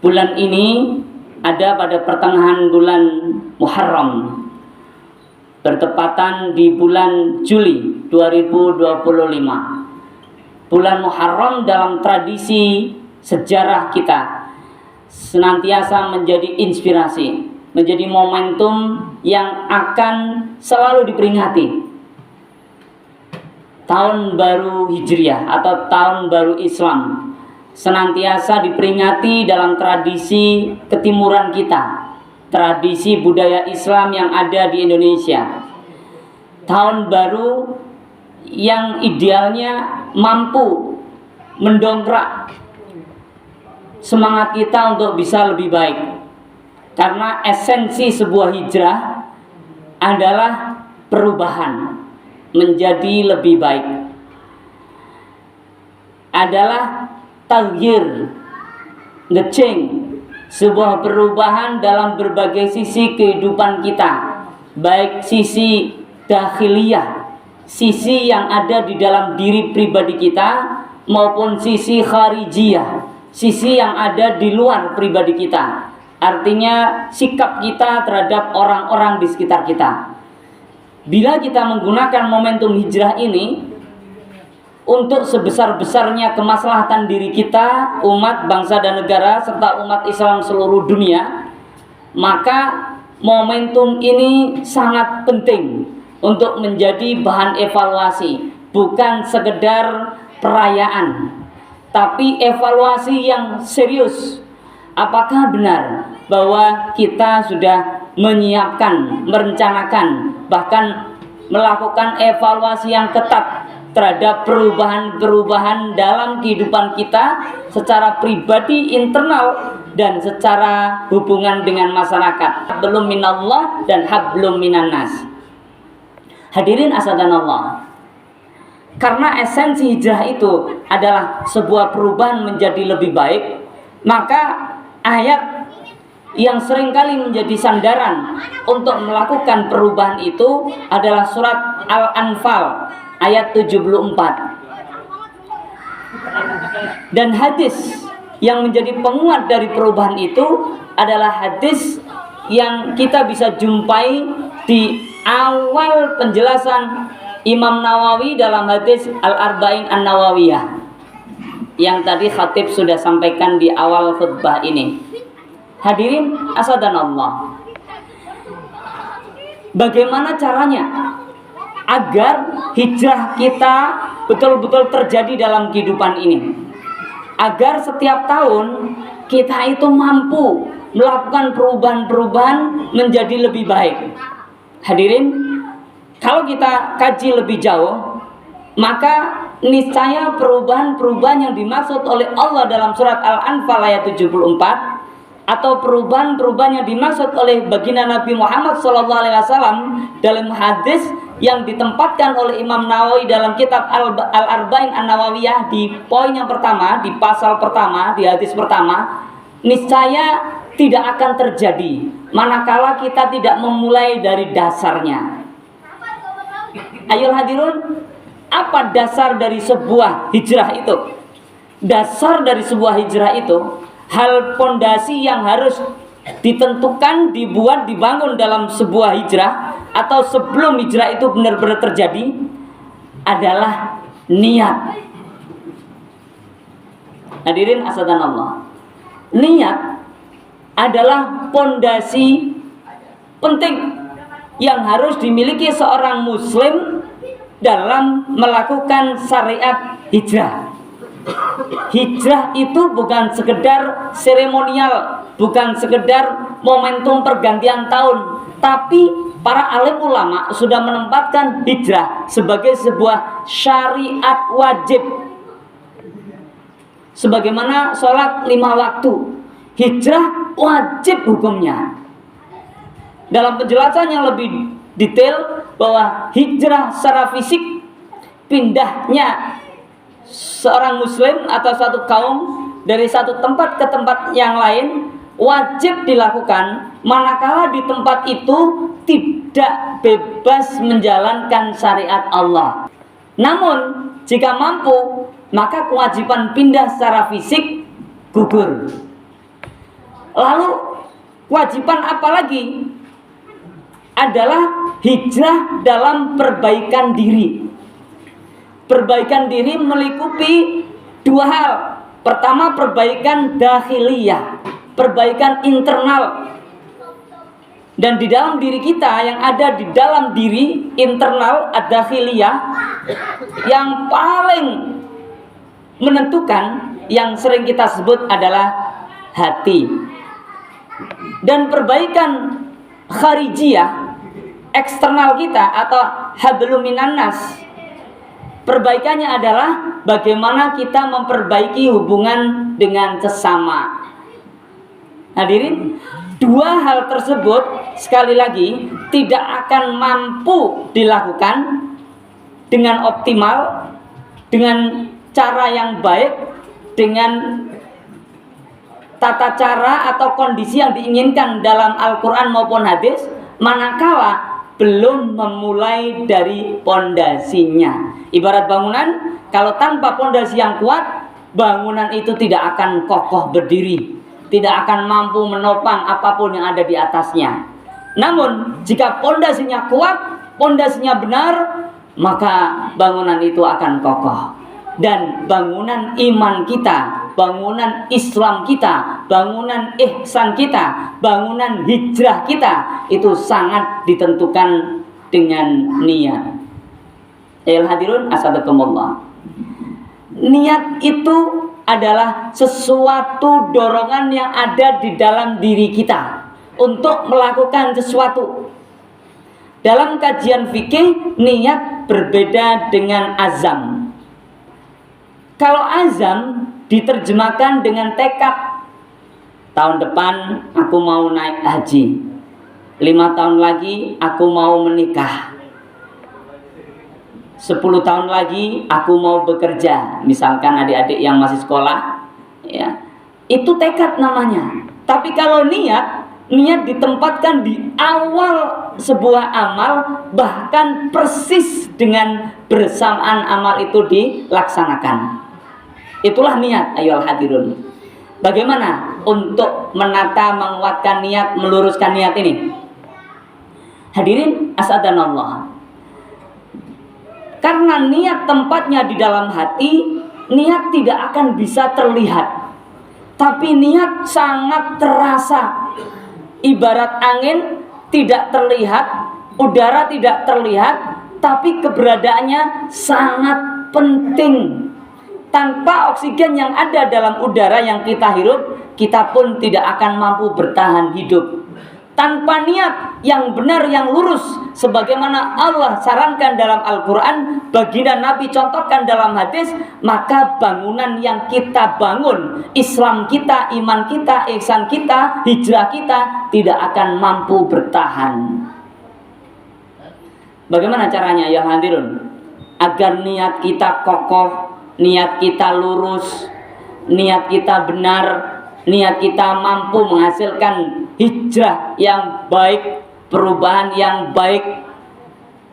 Bulan ini ada pada pertengahan bulan Muharram, bertepatan di bulan Juli 2025. Bulan Muharram dalam tradisi sejarah kita senantiasa menjadi inspirasi, menjadi momentum yang akan selalu diperingati. Tahun baru Hijriah atau tahun baru Islam senantiasa diperingati dalam tradisi ketimuran kita, tradisi budaya Islam yang ada di Indonesia. Tahun baru yang idealnya mampu mendongkrak semangat kita untuk bisa lebih baik. Karena esensi sebuah hijrah adalah perubahan menjadi lebih baik, adalah taghyir, the change, sebuah perubahan dalam berbagai sisi kehidupan kita, baik sisi dakhiliyah, sisi yang ada di dalam diri pribadi kita, maupun sisi kharijiyah, sisi yang ada di luar pribadi kita. Artinya sikap kita terhadap orang-orang di sekitar kita. Bila kita menggunakan momentum hijrah ini untuk sebesar-besarnya kemaslahatan diri kita, umat, bangsa dan negara, serta umat Islam seluruh dunia, maka momentum ini sangat penting untuk menjadi bahan evaluasi. Bukan sekedar perayaan, tapi evaluasi yang serius. Apakah benar bahwa kita sudah menyiapkan, merencanakan, bahkan melakukan evaluasi yang ketat terhadap perubahan-perubahan dalam kehidupan kita secara pribadi, internal, dan secara hubungan dengan masyarakat. Hablum minallah dan hablum minannas. Hadirin asadanallah, karena esensi hijrah itu adalah sebuah perubahan menjadi lebih baik, maka ayat yang seringkali menjadi sandaran untuk melakukan perubahan itu adalah surat Al-Anfal ayat 74. Dan hadis yang menjadi penguat dari perubahan itu adalah hadis yang kita bisa jumpai di awal penjelasan Imam Nawawi dalam hadis Al-Arba'in An-Nawawiyah yang tadi khatib sudah sampaikan di awal khutbah ini. Hadirin asadanallah, bagaimana caranya agar hijrah kita betul-betul terjadi dalam kehidupan ini, agar setiap tahun kita itu mampu melakukan perubahan-perubahan menjadi lebih baik. Hadirin, kalau kita kaji lebih jauh, maka niscaya perubahan-perubahan yang dimaksud oleh Allah dalam surat Al-Anfal ayat 74, atau perubahan-perubahan yang dimaksud oleh baginda Nabi Muhammad SAW dalam hadis yang ditempatkan oleh Imam Nawawi dalam kitab Al-Arba'in An-Nawawiyah di poin yang pertama, di pasal pertama, di hadis pertama, niscaya tidak akan terjadi manakala kita tidak memulai dari dasarnya. Ayo hadirun, apa dasar dari sebuah hijrah itu? Dasar dari sebuah hijrah itu, hal pondasi yang harus ditentukan, dibuat, dibangun dalam sebuah hijrah atau sebelum hijrah itu benar-benar terjadi adalah niat. Hadirin asadanallah, niat adalah pondasi penting yang harus dimiliki seorang muslim dalam melakukan syariat hijrah. Hijrah itu bukan sekedar seremonial, bukan sekedar momentum pergantian tahun, tapi para alim ulama sudah menempatkan hijrah sebagai sebuah syariat wajib. Sebagaimana sholat 5 waktu, hijrah wajib hukumnya. Dalam penjelasan yang lebih detail bahwa hijrah secara fisik, pindahnya seorang muslim atau satu kaum dari satu tempat ke tempat yang lain wajib dilakukan manakala di tempat itu tidak bebas menjalankan syariat Allah. Namun jika mampu, maka kewajiban pindah secara fisik gugur. Lalu kewajiban apa lagi? Adalah hijrah dalam perbaikan diri. Perbaikan diri meliputi dua hal. Pertama, perbaikan dakhiliyah, perbaikan internal. Dan di dalam diri kita, yang ada di dalam diri internal ad-dakhiliyah, yang paling menentukan, yang sering kita sebut adalah hati. Dan perbaikan kharijiyah, eksternal kita atau hablum minan nas, perbaikannya adalah bagaimana kita memperbaiki hubungan dengan sesama. Hadirin, dua hal tersebut sekali lagi tidak akan mampu dilakukan dengan optimal, dengan cara yang baik, dengan tata cara atau kondisi yang diinginkan dalam Al-Quran maupun hadis, manakala belum memulai dari pondasinya. Ibarat bangunan, kalau tanpa pondasi yang kuat, bangunan itu tidak akan kokoh berdiri, tidak akan mampu menopang apapun yang ada di atasnya. Namun jika pondasinya kuat, pondasinya benar, maka bangunan itu akan kokoh. Dan bangunan iman kita, bangunan Islam kita, bangunan ihsan kita, bangunan hijrah kita, itu sangat ditentukan dengan niat. Hadirun asadakumullah. Niat itu adalah sesuatu dorongan yang ada di dalam diri kita untuk melakukan sesuatu. Dalam kajian fikih, niat berbeda dengan azam. Kalau azam diterjemahkan dengan tekad. Tahun depan aku mau naik haji, 5 tahun lagi aku mau menikah, 10 tahun lagi aku mau bekerja. Misalkan adik-adik yang masih sekolah, ya, itu tekad namanya. Tapi kalau niat ditempatkan di awal sebuah amal, bahkan persis dengan bersamaan amal itu dilaksanakan. Itulah niat, ayyuhal hadirun. Bagaimana untuk menata, menguatkan niat, meluruskan niat ini? Hadirin asadanallah. Karena niat tempatnya di dalam hati, niat tidak akan bisa terlihat. Tapi niat sangat terasa. Ibarat angin tidak terlihat, udara tidak terlihat, tapi keberadaannya sangat penting. Tanpa oksigen yang ada dalam udara yang kita hirup, kita pun tidak akan mampu bertahan hidup. Tanpa niat yang benar, yang lurus, sebagaimana Allah sarankan dalam Al-Quran, baginda Nabi contohkan dalam hadis, maka bangunan yang kita bangun, Islam kita, iman kita, ihsan kita, hijrah kita, tidak akan mampu bertahan. Bagaimana caranya ya hadirun? Agar niat kita kokoh, niat kita lurus, niat kita benar, niat kita mampu menghasilkan hijrah yang baik, perubahan yang baik,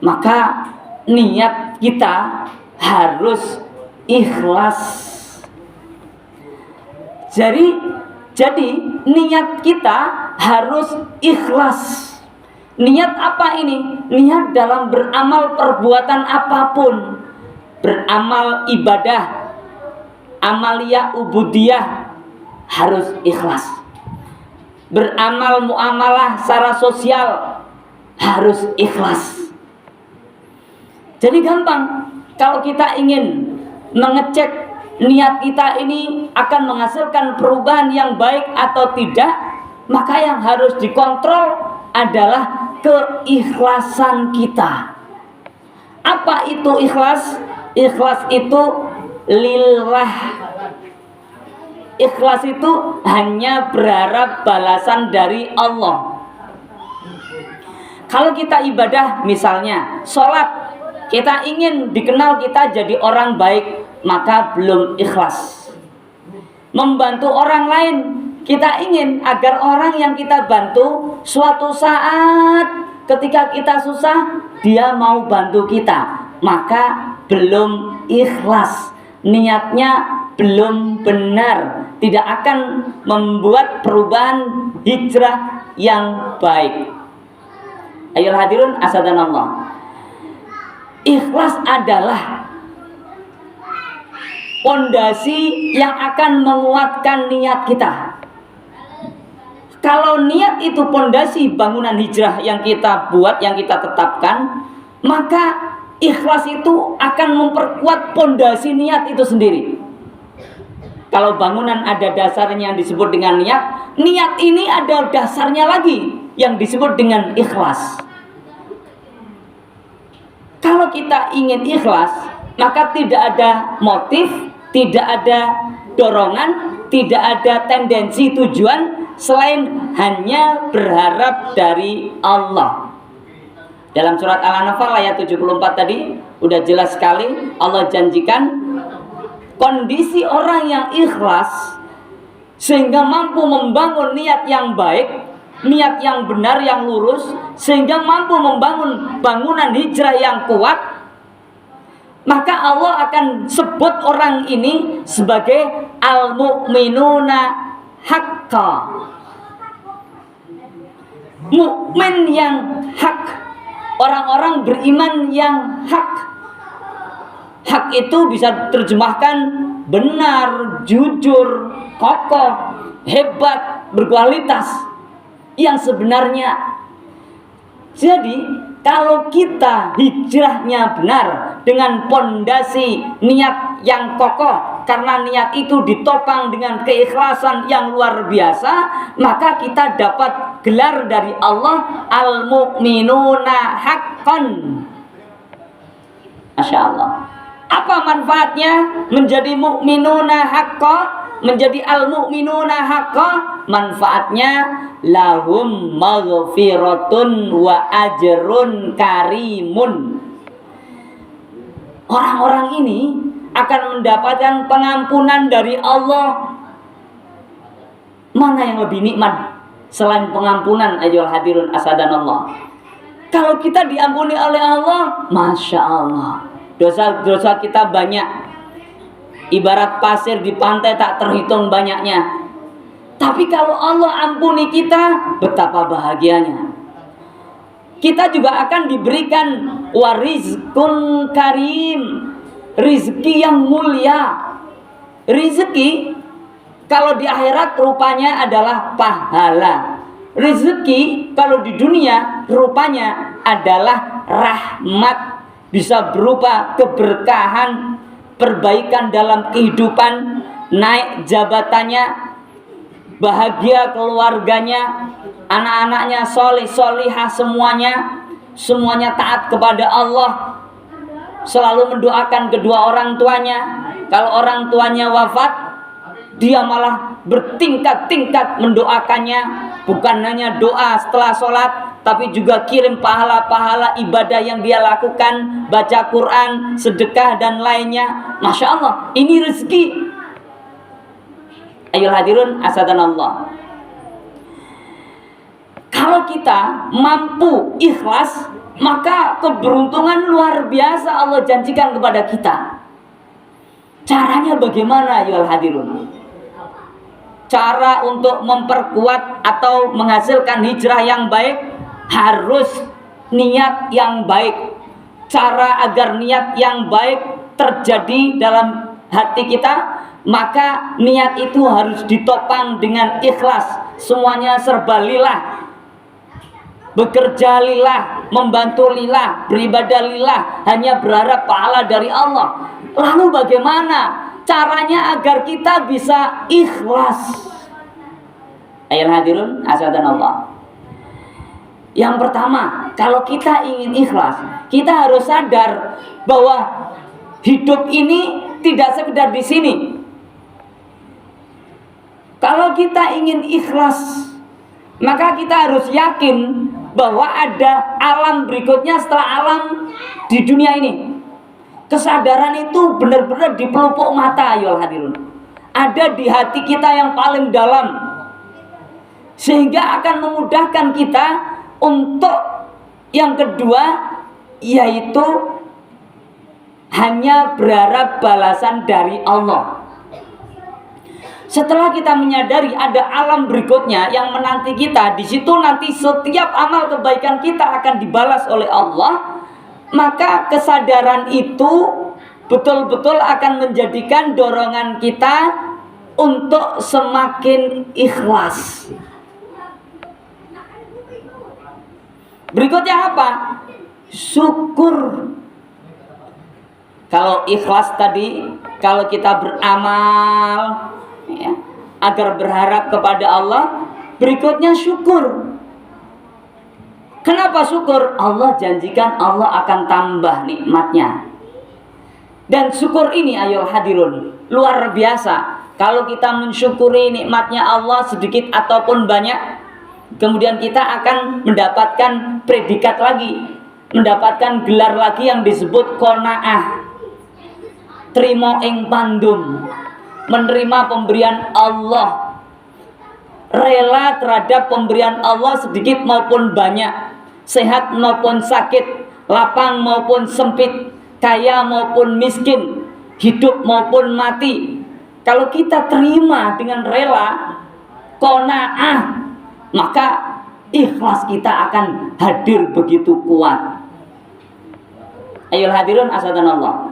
maka niat kita harus ikhlas. Jadi niat kita harus ikhlas. Niat apa ini? Niat dalam beramal perbuatan apapun. Beramal ibadah, amaliyah ubudiyah, harus ikhlas. Beramal muamalah secara sosial, harus ikhlas. Jadi gampang. Kalau kita ingin mengecek niat kita ini akan menghasilkan perubahan yang baik atau tidak, maka yang harus dikontrol adalah keikhlasan kita. Apa itu ikhlas? Ikhlas itu lillah. Ikhlas itu hanya berharap balasan dari Allah. Kalau kita ibadah, misalnya sholat, kita ingin dikenal kita jadi orang baik, maka belum ikhlas. Membantu orang lain, kita ingin agar orang yang kita bantu suatu saat ketika kita susah, dia mau bantu kita, maka belum ikhlas. Niatnya belum benar, tidak akan membuat perubahan hijrah yang baik. Ayo hadirin asadanallah. Ikhlas adalah pondasi yang akan menguatkan niat kita. Kalau niat itu pondasi bangunan hijrah yang kita buat, yang kita tetapkan, maka ikhlas itu akan memperkuat pondasi niat itu sendiri. Kalau bangunan ada dasarnya yang disebut dengan niat, niat ini ada dasarnya lagi yang disebut dengan ikhlas. Kalau kita ingin ikhlas, maka tidak ada motif, tidak ada dorongan, tidak ada tendensi tujuan selain hanya berharap dari Allah. Dalam surat Al-Anfal ayat 74 tadi udah jelas sekali Allah janjikan kondisi orang yang ikhlas sehingga mampu membangun niat yang baik, niat yang benar, yang lurus, sehingga mampu membangun bangunan hijrah yang kuat, maka Allah akan sebut orang ini sebagai al-mu'minuna haqqa, mukmin yang hak, orang-orang beriman yang hak. Hak itu bisa terjemahkan benar, jujur, kokoh, hebat, berkualitas, yang sebenarnya. Jadi kalau kita hijrahnya benar dengan pondasi niat yang kokoh, karena niat itu ditopang dengan keikhlasan yang luar biasa, maka kita dapat gelar dari Allah al-mu'minuna haqqan. Masya Allah. Apa manfaatnya menjadi mu'minuna haqqa, menjadi al-mu'minuna haqqa? Manfaatnya lahum maghfiratun wa ajrun karimun. Orang-orang ini akan mendapatkan pengampunan dari Allah. Mana yang lebih nikmat selain pengampunan, ayyuhal hadirun asadanallah? Kalau kita diampuni oleh Allah, Masya Allah, dosa-dosa kita banyak, ibarat pasir di pantai tak terhitung banyaknya. Tapi kalau Allah ampuni kita, betapa bahagianya. Kita juga akan diberikan warizkun karim, rizki yang mulia. Rizki kalau di akhirat rupanya adalah pahala. Rizki kalau di dunia rupanya adalah rahmat, bisa berupa keberkahan, perbaikan dalam kehidupan, naik jabatannya, bahagia keluarganya, anak-anaknya soleh solihah, semuanya taat kepada Allah, selalu mendoakan kedua orang tuanya. Kalau orang tuanya wafat, dia malah bertingkat-tingkat mendoakannya. Bukan hanya doa setelah sholat, tapi juga kirim pahala-pahala ibadah yang dia lakukan, baca Quran, sedekah dan lainnya. Masya Allah, ini rezeki. Ayo hadirun asadanallah. Kalau kita mampu ikhlas, maka keberuntungan luar biasa Allah janjikan kepada kita. Caranya bagaimana ayo hadirun? Cara untuk memperkuat atau menghasilkan hijrah yang baik harus niat yang baik. Cara agar niat yang baik terjadi dalam hati kita, maka niat itu harus ditopang dengan ikhlas. Semuanya serba lillah, bekerja lillah, membantu lillah, beribadah lillah, hanya berharap pahala dari Allah. Lalu bagaimana caranya agar kita bisa ikhlas? Ayo hadirun asadanallah. Yang pertama, kalau kita ingin ikhlas, kita harus sadar bahwa hidup ini tidak sekedar di sini. Kalau kita ingin ikhlas, maka kita harus yakin bahwa ada alam berikutnya setelah alam di dunia ini. Kesadaran itu benar-benar di pelupuk mata, ayo hadirun. Ada di hati kita yang paling dalam, sehingga akan memudahkan kita untuk yang kedua, yaitu hanya berharap balasan dari Allah. Setelah kita menyadari ada alam berikutnya yang menanti kita, di situ nanti setiap amal kebaikan kita akan dibalas oleh Allah, maka kesadaran itu betul-betul akan menjadikan dorongan kita untuk semakin ikhlas. Berikutnya apa? Syukur. Kalau ikhlas tadi, kalau kita beramal ya, agar berharap kepada Allah, berikutnya syukur. Kenapa syukur? Allah janjikan Allah akan tambah nikmatnya. Dan syukur ini ayo hadirun, luar biasa. Kalau kita mensyukuri nikmatnya Allah sedikit ataupun banyak, kemudian kita akan mendapatkan predikat lagi, mendapatkan gelar lagi yang disebut qanaah. Trimo ing pandum, menerima pemberian Allah, rela terhadap pemberian Allah sedikit maupun banyak, sehat maupun sakit, lapang maupun sempit, kaya maupun miskin, hidup maupun mati. Kalau kita terima dengan rela, qanaah, maka ikhlas kita akan hadir begitu kuat. Ayo hadirun asadanallah.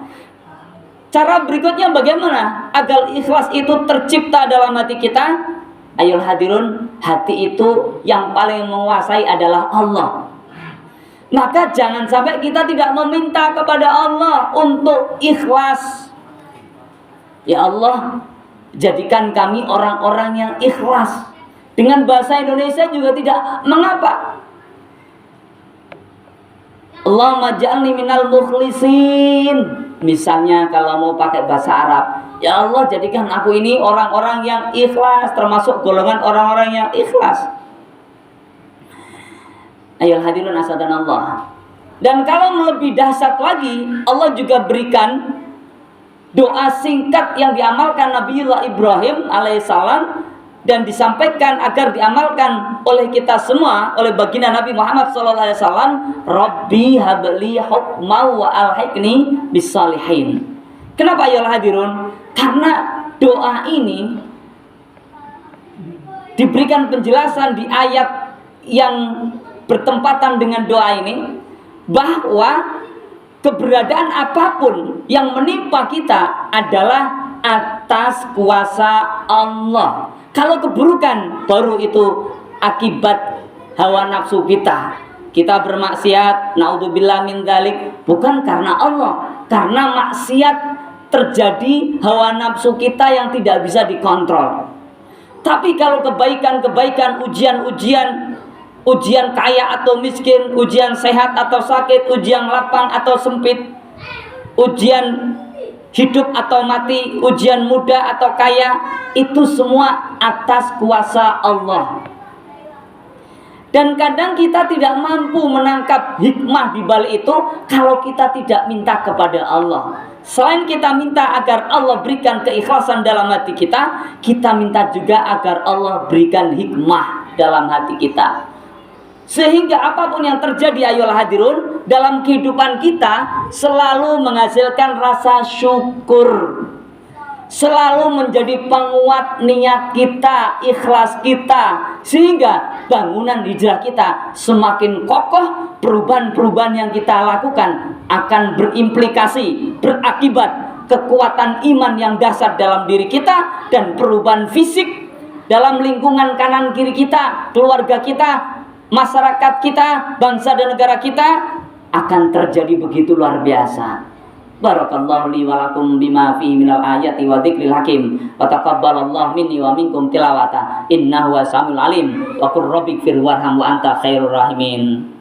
Cara berikutnya bagaimana agar ikhlas itu tercipta dalam hati kita? Ayo hadirun, hati itu yang paling menguasai adalah Allah. Maka jangan sampai kita tidak meminta kepada Allah untuk ikhlas. Ya Allah, jadikan kami orang-orang yang ikhlas. Dengan bahasa Indonesia juga tidak mengapa. Allahumma ja'alni minal mukhlisin. Misalnya kalau mau pakai bahasa Arab, ya Allah jadikan aku ini orang-orang yang ikhlas, termasuk golongan orang-orang yang ikhlas. Ayo hadirin asadan Allah. Dan kalau lebih dahsyat lagi, Allah juga berikan doa singkat yang diamalkan Nabiullah Ibrahim alaihissalam dan disampaikan agar diamalkan oleh kita semua, oleh baginda Nabi Muhammad SAW. Rabbi habli hukma wa alhiqni bisalihin. Kenapa ya hadirun? Karena doa ini diberikan penjelasan di ayat yang bertempatan dengan doa ini, bahwa keberadaan apapun yang menimpa kita adalah atas kuasa Allah. Kalau keburukan, baru itu akibat hawa nafsu kita. Kita bermaksiat, naudzubillah min dzalik, bukan karena Allah, karena maksiat terjadi hawa nafsu kita yang tidak bisa dikontrol. Tapi kalau kebaikan-kebaikan, ujian-ujian, ujian kaya atau miskin, ujian sehat atau sakit, ujian lapang atau sempit, ujian hidup atau mati, ujian muda atau kaya, itu semua atas kuasa Allah. Dan kadang kita tidak mampu menangkap hikmah di balik itu kalau kita tidak minta kepada Allah. Selain kita minta agar Allah berikan keikhlasan dalam hati kita, kita minta juga agar Allah berikan hikmah dalam hati kita. Sehingga apapun yang terjadi ayolah hadirun dalam kehidupan kita selalu menghasilkan rasa syukur, selalu menjadi penguat niat kita, ikhlas kita, sehingga bangunan hijrah kita semakin kokoh. Perubahan-perubahan yang kita lakukan akan berimplikasi, berakibat kekuatan iman yang dahsyat dalam diri kita, dan perubahan fisik dalam lingkungan kanan kiri kita, keluarga kita, masyarakat kita, bangsa dan negara kita akan terjadi begitu luar biasa. Barakallahu li wa lakum bima fihi minal ayati wa dzikril hakim wa taqabbalallahu minni wa minkum tilawata innahu wasamiul alim wa qur rabbighfir warham wa anta khairur rahimin.